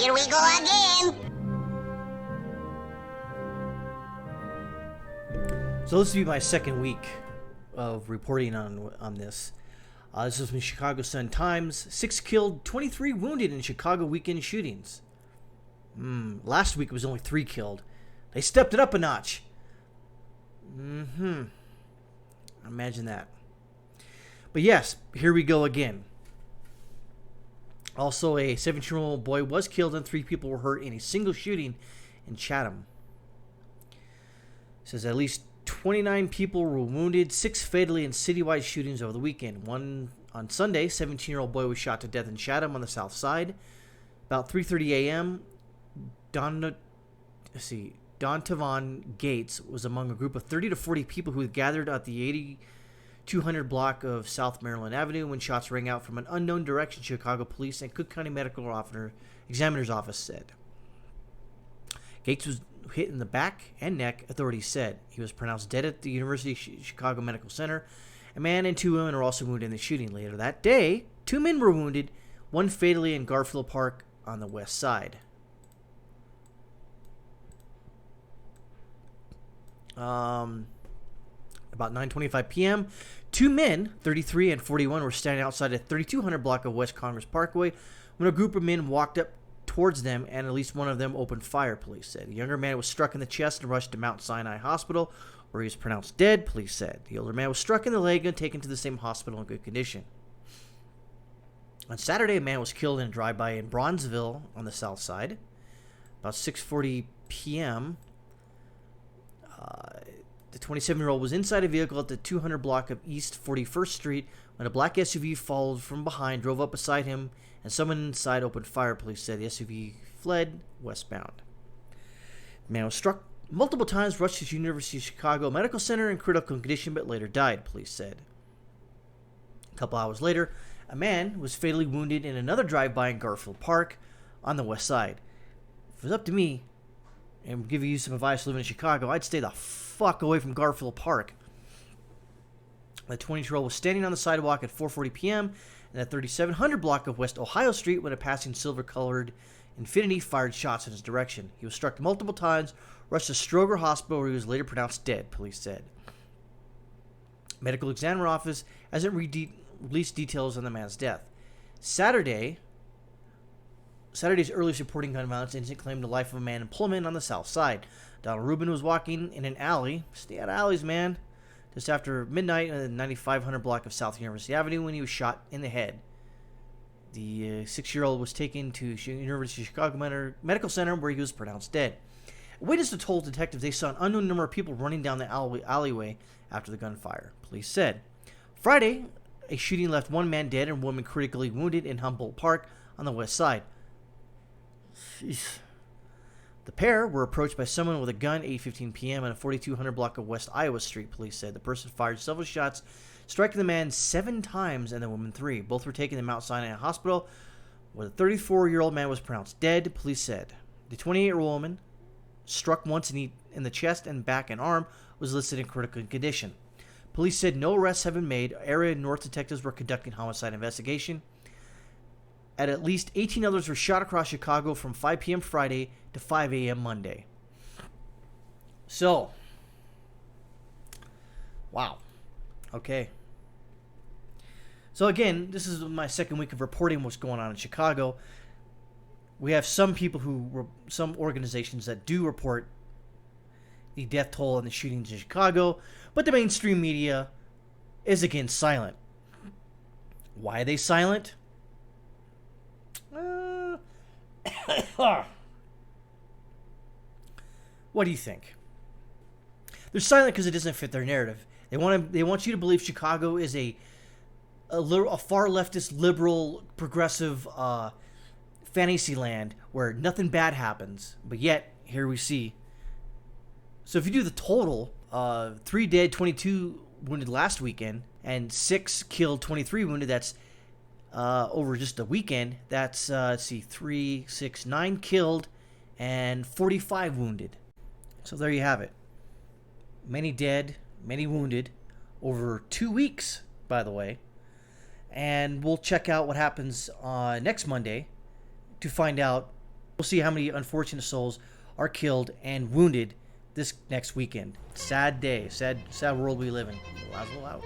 Here we go again. So this will be my second week of reporting on this. This is from Chicago Sun-Times. 6 killed, 23 wounded in Chicago weekend shootings. Last week it was only 3 killed. They stepped it up a notch. Imagine that. But yes, here we go again. Also, a 17-year-old boy was killed and 3 people were hurt in a single shooting in Chatham. It says at least 29 people were wounded, 6 fatally in citywide shootings over the weekend. One on Sunday, 17-year-old boy was shot to death in Chatham on the south side. About 3:30 a.m., Dontavon Gates was among a group of 30 to 40 people who had gathered at the 8200 block of South Maryland Avenue when shots rang out from an unknown direction, Chicago police and Cook County Medical Examiner's Office said. Gates was hit in the back and neck, authorities said. He was pronounced dead at the University of Chicago Medical Center. A man and 2 women were also wounded in the shooting. Later that day, 2 men were wounded, one fatally in Garfield Park on the west side. About 9:25 p.m., 2 men, 33 and 41, were standing outside a 3200 block of West Congress Parkway when a group of men walked up towards them, and at least one of them opened fire, police said. The younger man was struck in the chest and rushed to Mount Sinai Hospital, where he was pronounced dead, police said. The older man was struck in the leg and taken to the same hospital in good condition. On Saturday, a man was killed in a drive-by in Bronzeville on the south side. About 6:40 p.m., the 27-year-old was inside a vehicle at the 200 block of East 41st Street when a black SUV followed from behind, drove up beside him, and someone inside opened fire, police said. The SUV fled westbound. The man was struck multiple times, rushed to the University of Chicago Medical Center in critical condition, but later died, police said. A couple hours later, a man was fatally wounded in another drive-by in Garfield Park on the west side. If it was up to me, and give you some advice living in Chicago, I'd stay the fuck away from Garfield Park. The 20-year-old was standing on the sidewalk at 4:40 p.m. in the 3700 block of West Ohio Street when a passing silver-colored Infiniti fired shots in his direction. He was struck multiple times, rushed to Stroger Hospital, where he was later pronounced dead, police said. Medical Examiner Office hasn't released details on the man's death. Saturday's earliest reporting gun violence incident claimed the life of a man in Pullman on the south side. Donald Rubin was walking in an alley. Stay out of alleys, man. Just after midnight in the 9500 block of South University Avenue when he was shot in the head. The 6-year-old was taken to University of Chicago Medical Center where he was pronounced dead. Witnesses told detectives they saw an unknown number of people running down the alleyway after the gunfire, police said. Friday, a shooting left 1 man dead and 1 woman critically wounded in Humboldt Park on the west side. Jeez. The pair were approached by someone with a gun at 8:15 p.m. on a 4200 block of West Iowa Street, police said. The person fired several shots, striking the man 7 times and the woman 3. Both were taken to Mount Sinai Hospital, where the 34-year-old man was pronounced dead, police said. The 28-year-old woman, struck once in the chest and back and arm, was listed in critical condition. Police said no arrests have been made. Area North detectives were conducting homicide investigation. At least 18 others were shot across Chicago from 5 p.m. Friday to 5 a.m. Monday. So, wow. Okay. So again, this is my second week of reporting what's going on in Chicago. We have some organizations that do report the death toll and the shootings in Chicago, but the mainstream media is again silent. Why are they silent? What do you think? They're silent because it doesn't fit their narrative. They want you to believe Chicago is a far leftist, liberal, progressive fantasy land where nothing bad happens. But yet, here we see. So if you do the total, 3 dead, 22 wounded last weekend, and 6 killed, 23 wounded, that's over just a weekend. That's, 3, 6, 9 killed, and 45 wounded. So there you have it. Many dead, many wounded, over 2 weeks, by the way. And we'll check out what happens next Monday to find out We'll see how many unfortunate souls are killed and wounded this next weekend. Sad day, sad world we live in. Laszlo out.